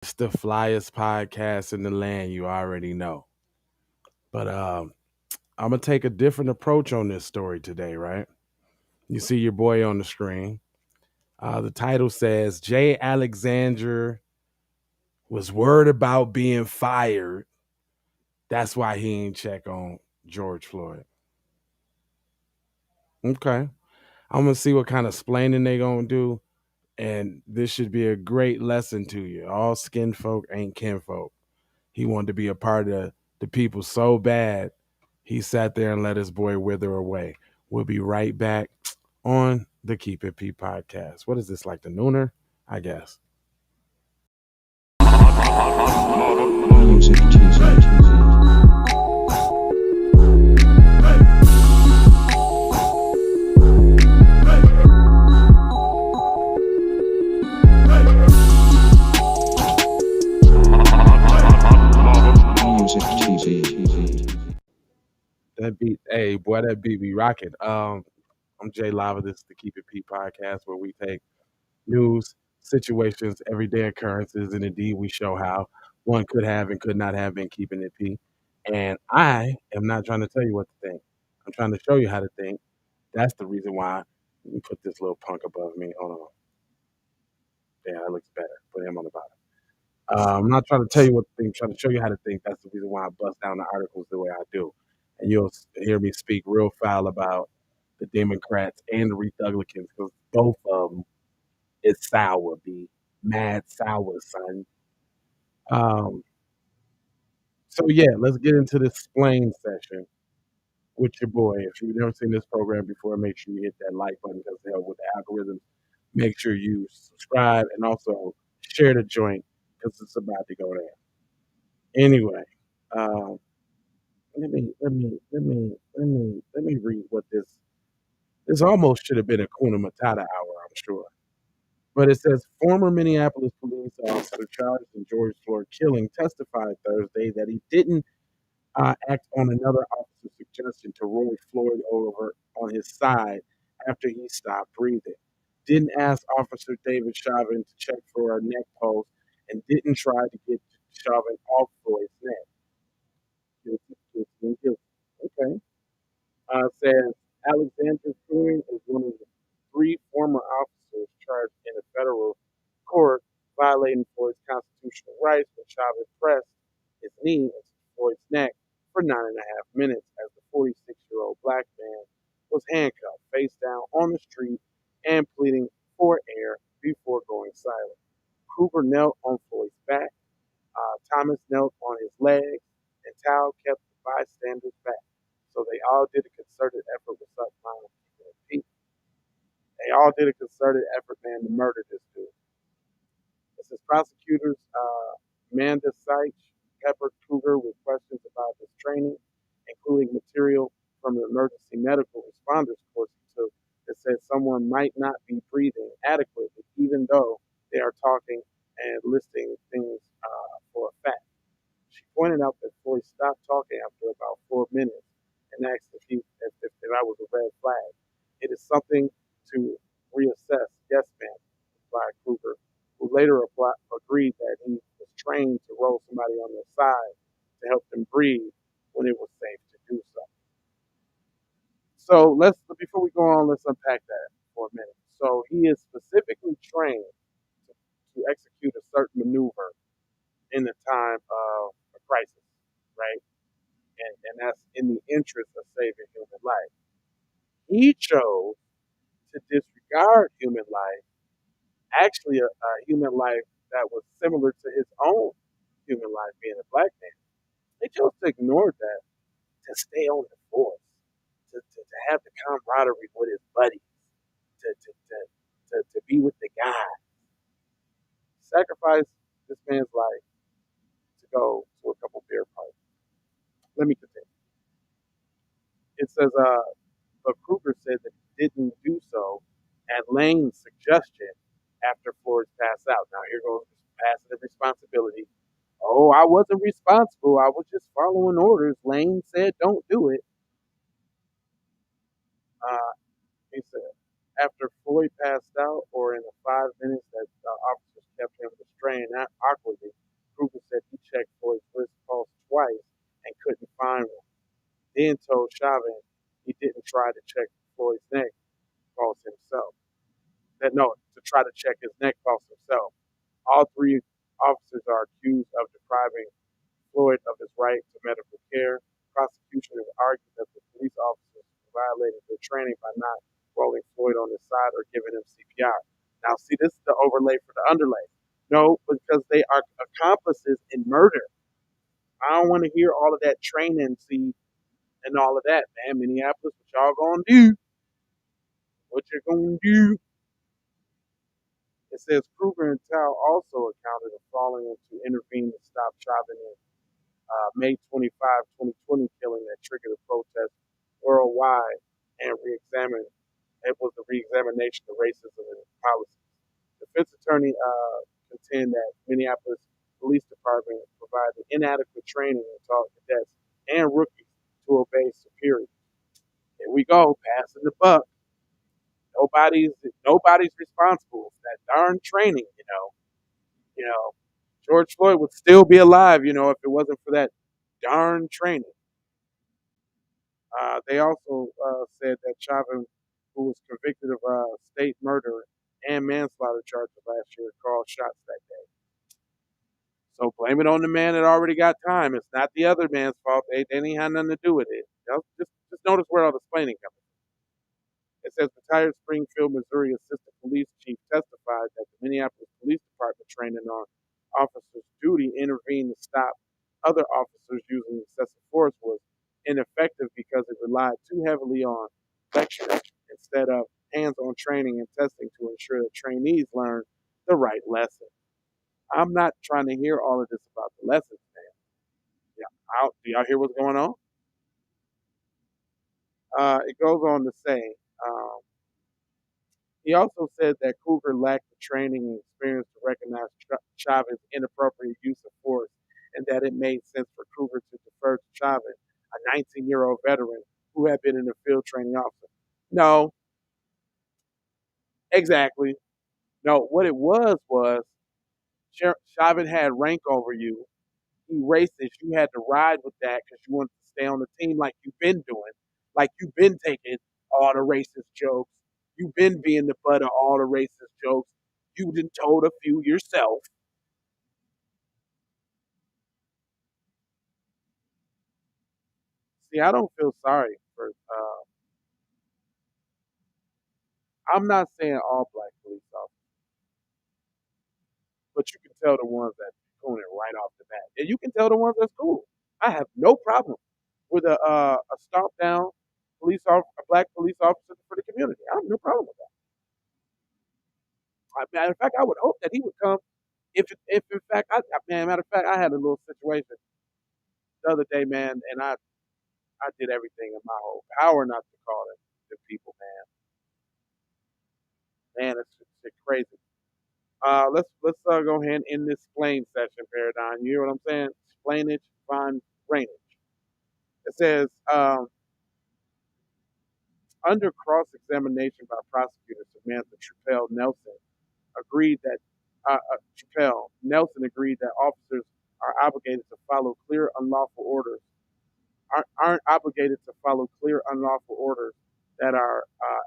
It's the flyest podcast in the land, you already know. But I'm gonna take a different approach on this story today, right? You see your boy on the screen. The title says Jay Alexander was worried about being fired. That's why he ain't check on George Floyd. Okay. I'm gonna see what kind of splaining they gonna do. And this should be a great lesson to you. All skin folk ain't kinfolk. He wanted to be a part of the people so bad, he sat there and let his boy wither away. We'll be right back on the Keep It P podcast. What is this, like the nooner? I guess. Music TV. That beat, hey boy, that beat be rocking. I'm Jay Lava. This is the Keep It P podcast where we take news, situations, everyday occurrences, and indeed we show how one could have and could not have been keeping it P. And I am not trying to tell you what to think. I'm trying to show you how to think. That's the reason why. Let me put this little punk above me. Hold on. Yeah, that looks better. Put him on the bottom. I'm not trying to tell you what to think. I'm trying to show you how to think. That's the reason why I bust down the articles the way I do. And you'll hear me speak real foul about the Democrats and the Republicans because both of them is sour, be mad sour, son. Um, so yeah, let's get into this explain session with your boy. If you've never seen this program before, make sure you hit that like button because they help with the algorithm. Make sure you subscribe and also share the joint because it's about to go there. Anyway, um, let me read what this almost should have been a Kuna Matata hour, I'm sure. But it says former Minneapolis police officer charged in George Floyd killing testified Thursday that he didn't act on another officer's suggestion to roll Floyd over on his side after he stopped breathing. Didn't ask Officer David Chauvin to check for a neck pulse and didn't try to get Chauvin off Floyd's neck. Guilty, guilty, guilty. Okay. Says Alexander Kueng is one of the three former officers charged in a federal court violating Floyd's constitutional rights when Chauvin pressed his knee into Floyd's neck for 9.5 minutes as the 46-year-old black man was handcuffed face down on the street and pleading for air before going silent. Kruger knelt on Floyd's back, Thomas knelt on his legs, and Tao kept the bystanders back. So they all did a concerted effort with such mind keeping it peace. They all did a concerted effort, man, to murder this dude. It says prosecutors Amanda Seitz peppered Kruger with questions about his training, including material from the emergency medical responders course he took that said someone might not be breathing adequately, even though they are talking and listing things for a fact. She pointed out that Floyd stopped talking after about 4 minutes and asked if I was a red flag. It is something to reassess. Yes, ma'am, replied Kruger, who later agreed that he was trained to roll somebody on their side to help them breathe when it was safe to do so. So before we go on, let's unpack that for a minute. So he is specifically trained to execute a certain maneuver in the time of a crisis, right? And that's in the interest of saving human life. He chose to disregard human life, actually a human life that was similar to his own human life being a black man. He chose to ignore that to stay on the force, to have the camaraderie with his buddies, to be with the guy. Sacrifice this man's life to go to a couple beer parties. Let me continue. It says, but Kruger said that he didn't do so at Lane's suggestion after Floyd's passed out. Now here goes passing of responsibility. Oh, I wasn't responsible. I was just following orders. Lane said don't do it. He said after Floyd passed out, or in the 5 minutes that officers kept him restrained awkwardly. Kruger said he checked Floyd's wrist pulse twice and couldn't find one. Then told Chauvin he didn't try to check Floyd's neck pulse himself. That no, to try to check his neck pulse himself. All three officers are accused of depriving Floyd of his right to medical care. Prosecution has argued that the police officers violated their training by not rolling Floyd on his side or giving him CPR. Now, see, this is the overlay for the underlay. No, because they are accomplices in murder. I don't want to hear all of that training, see, and all of that, man. Minneapolis, what y'all gonna do? What you gonna do? It says Kruger and Tao also accounted of falling to intervene to stop Chauvin in May 25, 2020 killing that triggered a protest worldwide and it was a re-examination of racism and policies. Defense attorney contend that Minneapolis Police Department provided inadequate training and taught cadets and rookies to obey superiors. Here we go, passing the buck. Nobody's responsible for that darn training, you know. You know, George Floyd would still be alive, you know, if it wasn't for that darn training. They also said that Chauvin, who was convicted of state murder and manslaughter charges last year, called shots that day. So blame it on the man that already got time. It's not the other man's fault. They didn't have nothing to do with it. You know, just notice where all the explaining comes from. It says retired Springfield, Missouri assistant police chief testified that the Minneapolis Police Department training on officers' duty intervened to stop other officers using excessive force was ineffective because it relied too heavily on lecturing instead of hands-on training and testing to ensure that trainees learn the right lesson. I'm not trying to hear all of this about the lessons, man. Yeah, do y'all hear what's going on? It goes on to say, um, he also said that Cougar lacked the training and experience to recognize Chauvin's inappropriate use of force and that it made sense for Cougar to defer to Chauvin, a 19-year-old veteran who had been in the field training officer. No, exactly. No, what it was Chauvin had rank over you. He racist. You had to ride with that because you wanted to stay on the team like you've been doing, like you've been taking all the racist jokes. You've been being the butt of all the racist jokes. You done told a few yourself. See, I don't feel sorry for. I'm not saying all black police officers, but you can tell the ones that doing it right off the bat, and you can tell the ones that's cool. I have no problem with a stomp down a black police officer for the community. I have no problem with that. Matter of fact, I would hope that he would come if in fact, matter of fact, I had a little situation the other day, man, and I did everything in my whole power not to call them the people, man. Man, it's crazy. Let's go ahead and end this explain session, Paradigm. You hear what I'm saying? Explainage, fine drainage. It says under cross-examination by prosecutors, Samantha Trupel Nelson agreed that Nelson agreed that officers are obligated to follow clear unlawful orders aren't obligated to follow clear unlawful orders that are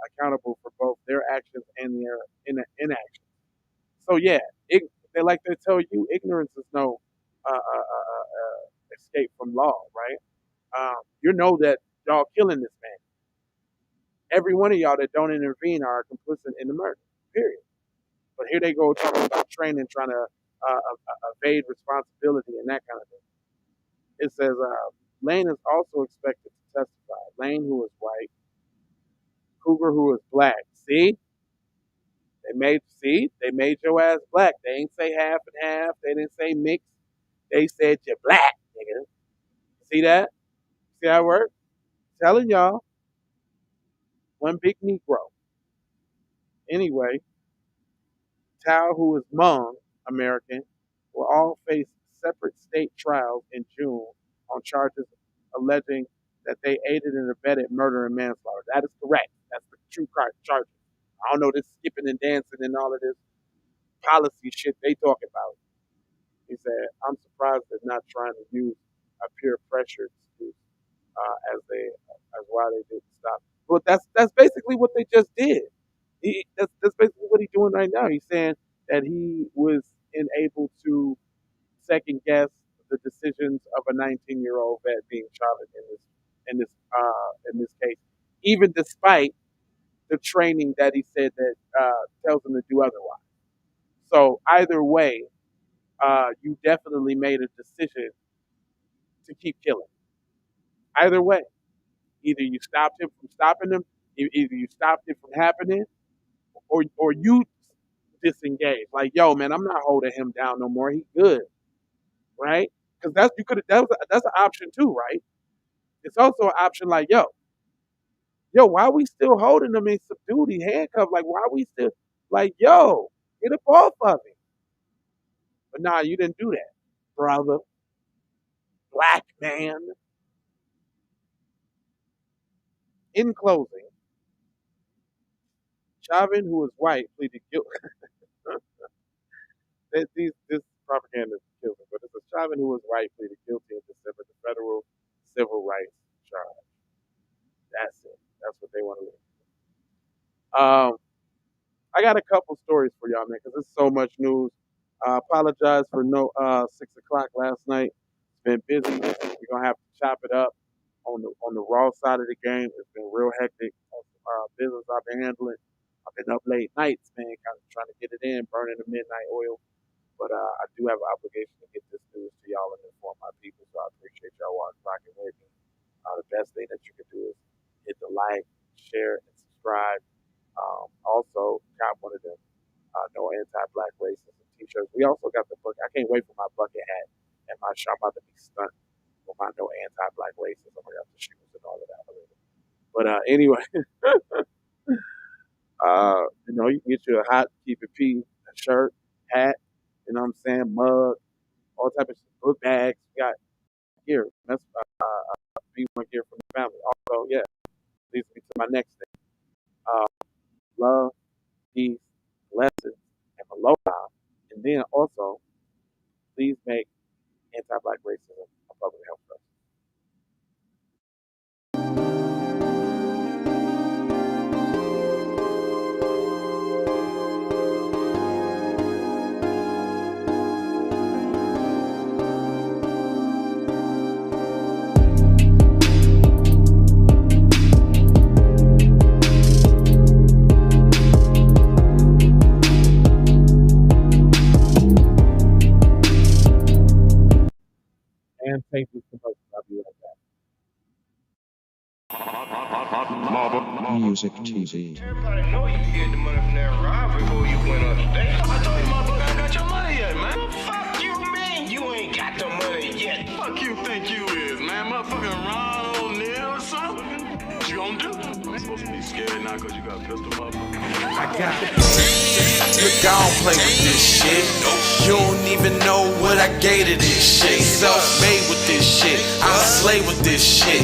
accountable for both their actions and their inaction. So yeah, they like to tell you, ignorance is no escape from law, right? You know that y'all killing this man. Every one of y'all that don't intervene are complicit in the murder. Period. But here they go talking about training, trying to evade responsibility and that kind of thing. It says Lane is also expected to testify. Lane, who is white, Cougar, who is black. They made your ass black. They ain't say half and half. They didn't say mix. They said you're black, nigga. See that? See how it works? Telling y'all, one big Negro. Anyway, Tao, who is Hmong American, will all face separate state trials in June on charges alleging that they aided and abetted murder and manslaughter. That is correct. That's the true charges. I don't know this skipping and dancing and all of this. policy shit they talking about. He said, I'm surprised they're not trying to use a peer pressure excuse as why they didn't stop. But that's basically what they just did. That's basically what he's doing right now. He's saying that he was unable to second guess the decisions of a 19-year-old vet being charged in this case, even despite the training that he said that tells him to do otherwise. So either way, you definitely made a decision to keep killing. Either way, either you stopped him from stopping him, either you stopped it from happening, or you disengage. Like, yo, man, I'm not holding him down no more. He good, right? Because that's an option too, right? It's also an option like, yo, why are we still holding him in subdued? He handcuffed. Like, why are we still like, yo, get up off of him? But nah, you didn't do that, brother. Black man. In closing, Chauvin, who is white, pleaded guilty. This propaganda kills me, but it's a Chauvin who was white pleaded guilty in December to federal civil rights charge. That's it. That's what they want to do. I got a couple stories for y'all, man, because there's so much news. I apologize for no 6 o'clock last night. It's been busy. We're gonna have to chop it up on the raw side of the game. It's been real hectic. Business I've been handling. I've been up late nights, man, kind of trying to get it in, burning the midnight oil. But I do have an obligation to get this news to y'all and inform my people. So I appreciate y'all rocking with me. The best thing that you can do is hit the like, share, and subscribe. Also, got one of them no anti-black racism t-shirts. We also got the book. I can't wait for my bucket hat and my shop. I'm about to be stunned with my no anti-black racism. I got the shoes and all of that already. But anyway, you can get you a hot Keep It P shirt, hat, you know what I'm saying, mug, all type of shit, book bags. We got gear. That's B1 gear from the family. Also, yeah, leads me to my next thing. Love, peace, blessings, and aloha. And then also, please make anti-black racism a public health threat. And safely promotion. I'll be right back. Music TV. Everybody know you get the money from that ride before you went on stage. I told you motherfucker ain't got your money yet, man. Fuck you, man. You ain't got the money yet. Fuck you think you is, man. Motherfucking Ron O'Neal or something. What you gonna do? You ain't supposed to be scared now because you got a pistol, motherfucker. I got it. Look, I don't play with this shit. You don't even know what I gave to this shit. Self-made with this shit. I slay with this shit.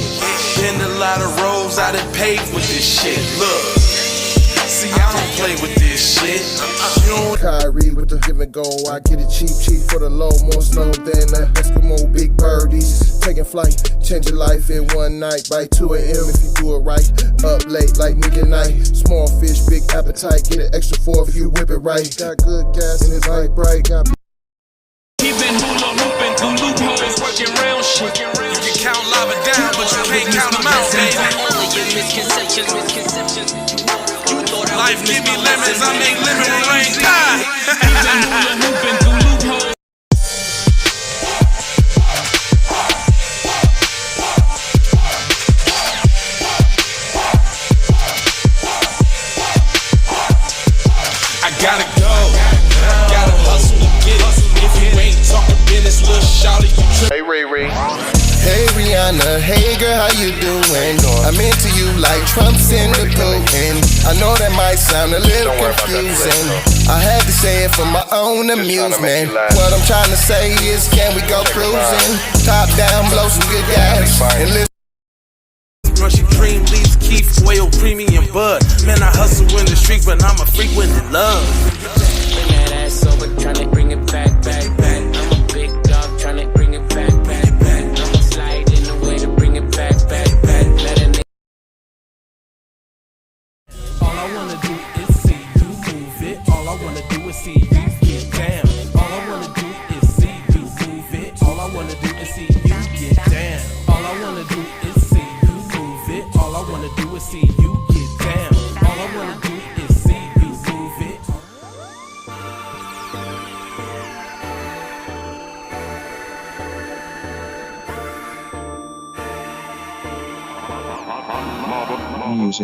Been a lot of roads I done paved with this shit. Look, see, I don't play with this shit. Kyrie with the give and go. I get it cheap for the low. More snow than the Eskimo big birdies. Taking flight, change your life in one night. By 2 a.m. if you do it right. Up late like Nick at night. Small fish, big appetite. Get an extra 4 if you whip it right. Got good gas and it's light bright. Got He been hula hooping through loopholes, working real shit. You can count lava down, but you can't count them out, baby. Life give me lemons, I make lemon rain. He been hula hooping through loopholes. I gotta go, gotta hustle to get it. If you ain't talking business, little shawty, you trip. Hey, Ray Ray. Hey Rihanna, hey girl, how you doing? I'm into you like Trump's in the Putin. I know that might sound a little confusing. I had to say it for my own amusement. What I'm trying to say is, can we go cruising? Top down, blow some good gas, and listen. Brushy cream, leaves, Keith, oil, premium bud. Man, I hustle in the street, but I'm a freak with the love. Bring that ass over see you get down. All I wanna do is see you move it. All I wanna do is see you get down. All I wanna do is see you move it. All I wanna do is see you get down. All I wanna do is see you move it. Music.